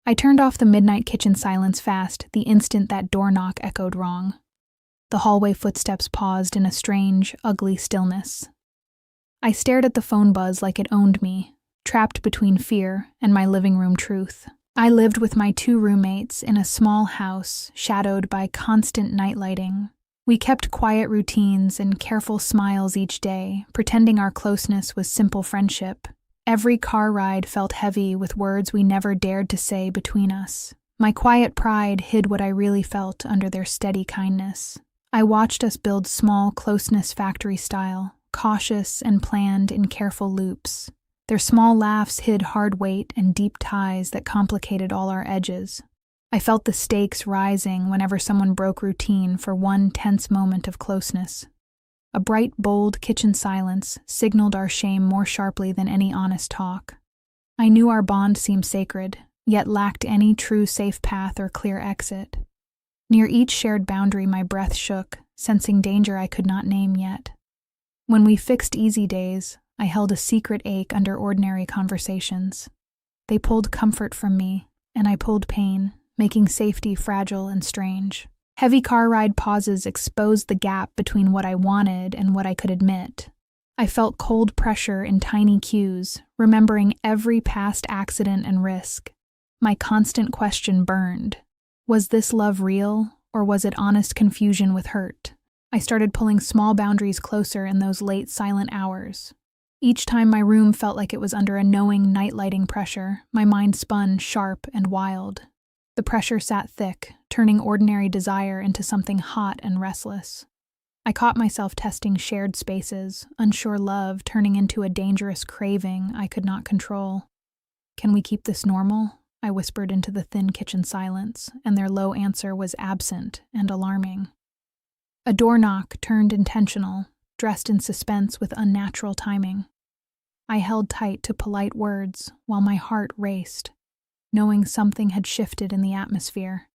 I turned off the midnight kitchen silence fast the instant that door knock echoed wrong. The hallway footsteps paused in a strange, ugly stillness. I stared at the phone buzz like it owned me, trapped between fear and my living room truth. I lived with my 2 roommates in a small house shadowed by constant night lighting. We kept quiet routines and careful smiles each day, pretending our closeness was simple friendship. Every car ride felt heavy with words we never dared to say between us. My quiet pride hid what I really felt under their steady kindness. I watched us build small closeness factory style, cautious and planned in careful loops. Their small laughs hid hard weight and deep ties that complicated all our edges. I felt the stakes rising whenever someone broke routine for one tense moment of closeness. A bright, bold kitchen silence signaled our shame more sharply than any honest talk. I knew our bond seemed sacred, yet lacked any true safe path or clear exit. Near each shared boundary my breath shook, sensing danger I could not name yet. When we fixed easy days, I held a secret ache under ordinary conversations. They pulled comfort from me, and I pulled pain, making safety fragile and strange. Heavy car ride pauses exposed the gap between what I wanted and what I could admit. I felt cold pressure in tiny cues, remembering every past accident and risk. My constant question burned. Was this love real, or was it honest confusion with hurt? I started pulling small boundaries closer in those late silent hours. Each time my room felt like it was under a knowing night lighting pressure, my mind spun sharp and wild. The pressure sat thick, turning ordinary desire into something hot and restless. I caught myself testing shared spaces, unsure love turning into a dangerous craving I could not control. "Can we keep this normal?" I whispered into the thin kitchen silence, and their low answer was absent and alarming. A door knock turned intentional, dressed in suspense with unnatural timing. I held tight to polite words while my heart raced, knowing something had shifted in the atmosphere.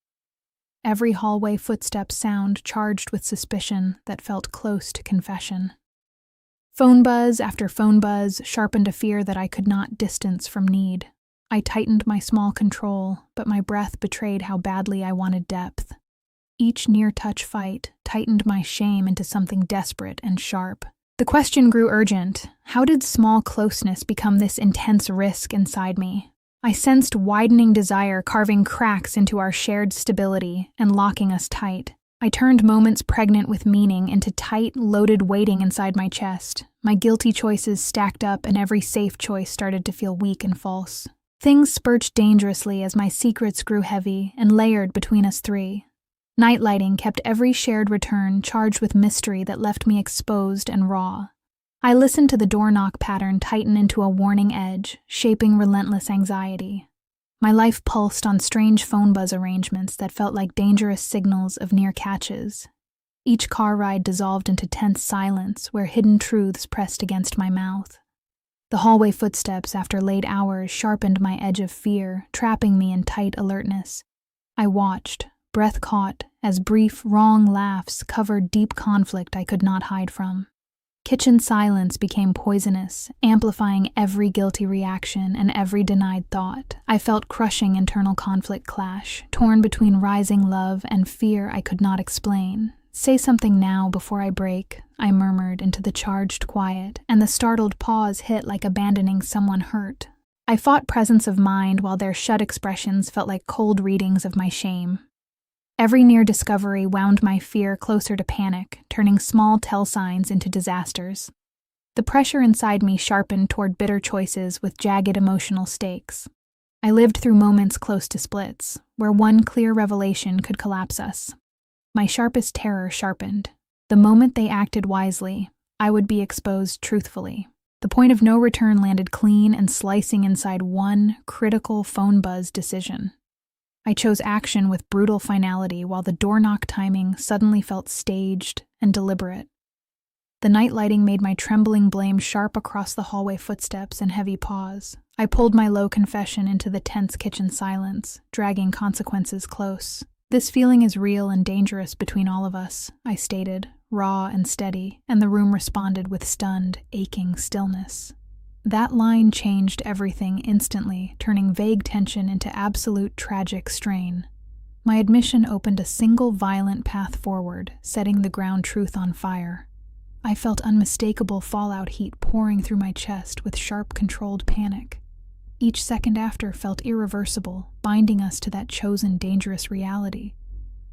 Every hallway footstep sound charged with suspicion that felt close to confession. Phone buzz after phone buzz sharpened a fear that I could not distance from need. I tightened my small control, but my breath betrayed how badly I wanted depth. Each near-touch fight tightened my shame into something desperate and sharp. The question grew urgent. How did small closeness become this intense risk inside me? I sensed widening desire carving cracks into our shared stability and locking us tight. I turned moments pregnant with meaning into tight, loaded waiting inside my chest. My guilty choices stacked up and every safe choice started to feel weak and false. Things spurched dangerously as my secrets grew heavy and layered between us 3. Night lighting kept every shared return charged with mystery that left me exposed and raw. I listened to the door knock pattern tighten into a warning edge, shaping relentless anxiety. My life pulsed on strange phone buzz arrangements that felt like dangerous signals of near catches. Each car ride dissolved into tense silence where hidden truths pressed against my mouth. The hallway footsteps after late hours sharpened my edge of fear, trapping me in tight alertness. I watched, breath caught, as brief, wrong laughs covered deep conflict I could not hide from. Kitchen silence became poisonous, amplifying every guilty reaction and every denied thought. I felt crushing internal conflict clash, torn between rising love and fear I could not explain. "Say something now before I break," I murmured into the charged quiet, and the startled pause hit like abandoning someone hurt. I fought presence of mind while their shut expressions felt like cold readings of my shame. Every near discovery wound my fear closer to panic, turning small tell signs into disasters. The pressure inside me sharpened toward bitter choices with jagged emotional stakes. I lived through moments close to splits, where one clear revelation could collapse us. My sharpest terror sharpened. The moment they acted wisely, I would be exposed truthfully. The point of no return landed clean and slicing inside one critical phone buzz decision. I chose action with brutal finality while the door knock timing suddenly felt staged and deliberate. The night lighting made my trembling blame sharp across the hallway footsteps and heavy pause. I pulled my low confession into the tense kitchen silence, dragging consequences close. "This feeling is real and dangerous between all of us," I stated, raw and steady, and the room responded with stunned, aching stillness. That line changed everything instantly, turning vague tension into absolute tragic strain. My admission opened a single violent path forward, setting the ground truth on fire. I felt unmistakable fallout heat pouring through my chest with sharp, controlled panic. Each second after felt irreversible, binding us to that chosen, dangerous reality.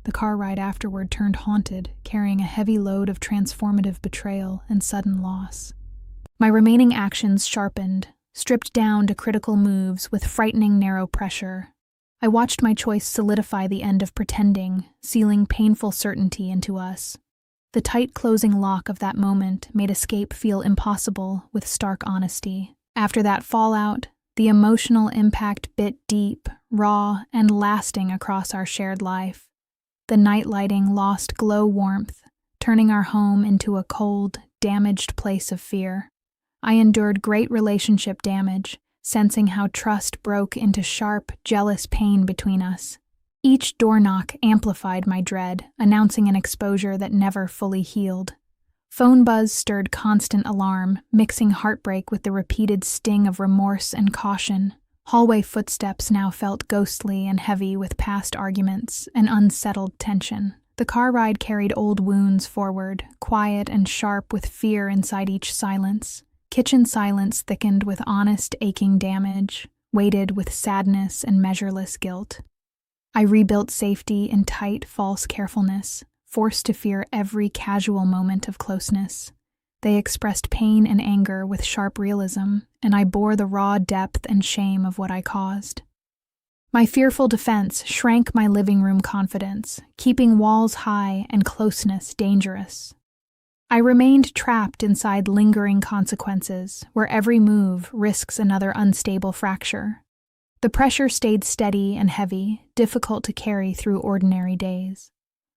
The car ride afterward turned haunted, carrying a heavy load of transformative betrayal and sudden loss. My remaining actions sharpened, stripped down to critical moves with frightening narrow pressure. I watched my choice solidify the end of pretending, sealing painful certainty into us. The tight closing lock of that moment made escape feel impossible with stark honesty. After that fallout, the emotional impact bit deep, raw, and lasting across our shared life. The night lighting lost glow warmth, turning our home into a cold, damaged place of fear. I endured great relationship damage, sensing how trust broke into sharp, jealous pain between us. Each door knock amplified my dread, announcing an exposure that never fully healed. Phone buzz stirred constant alarm, mixing heartbreak with the repeated sting of remorse and caution. Hallway footsteps now felt ghostly and heavy with past arguments and unsettled tension. The car ride carried old wounds forward, quiet and sharp with fear inside each silence. Kitchen silence thickened with honest, aching damage, weighted with sadness and measureless guilt. I rebuilt safety in tight, false carefulness, forced to fear every casual moment of closeness. They expressed pain and anger with sharp realism, and I bore the raw depth and shame of what I caused. My fearful defense shrank my living room confidence, keeping walls high and closeness dangerous. I remained trapped inside lingering consequences, where every move risks another unstable fracture. The pressure stayed steady and heavy, difficult to carry through ordinary days.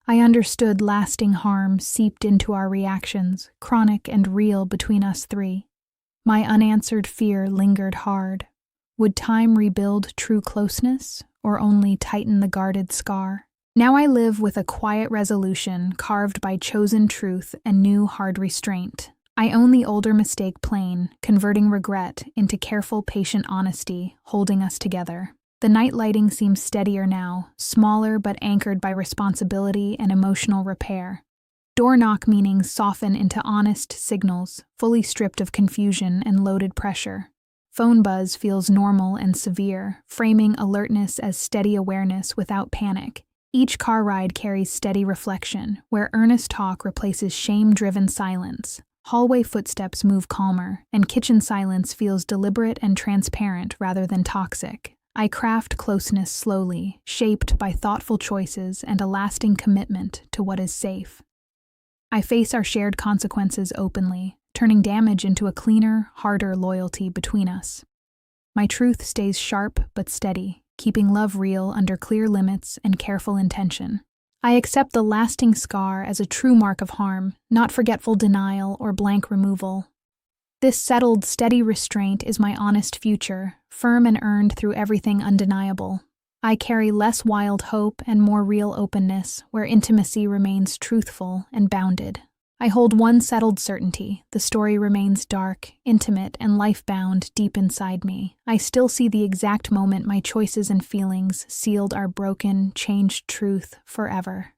I understood lasting harm seeped into our reactions, chronic and real between us three. My unanswered fear lingered hard. Would time rebuild true closeness, or only tighten the guarded scar? Now I live with a quiet resolution carved by chosen truth and new hard restraint. I own the older mistake plain, converting regret into careful, patient honesty, holding us together. The night lighting seems steadier now, smaller but anchored by responsibility and emotional repair. Door knock meanings soften into honest signals, fully stripped of confusion and loaded pressure. Phone buzz feels normal and severe, framing alertness as steady awareness without panic. Each car ride carries steady reflection, where earnest talk replaces shame-driven silence. Hallway footsteps move calmer, and kitchen silence feels deliberate and transparent rather than toxic. I craft closeness slowly, shaped by thoughtful choices and a lasting commitment to what is safe. I face our shared consequences openly, turning damage into a cleaner, harder loyalty between us. My truth stays sharp but steady, keeping love real under clear limits and careful intention. I accept the lasting scar as a true mark of harm, not forgetful denial or blank removal. This settled, steady restraint is my honest future, firm and earned through everything undeniable. I carry less wild hope and more real openness, where intimacy remains truthful and bounded. I hold one settled certainty: the story remains dark, intimate, and life-bound deep inside me. I still see the exact moment my choices and feelings sealed our broken, changed truth forever.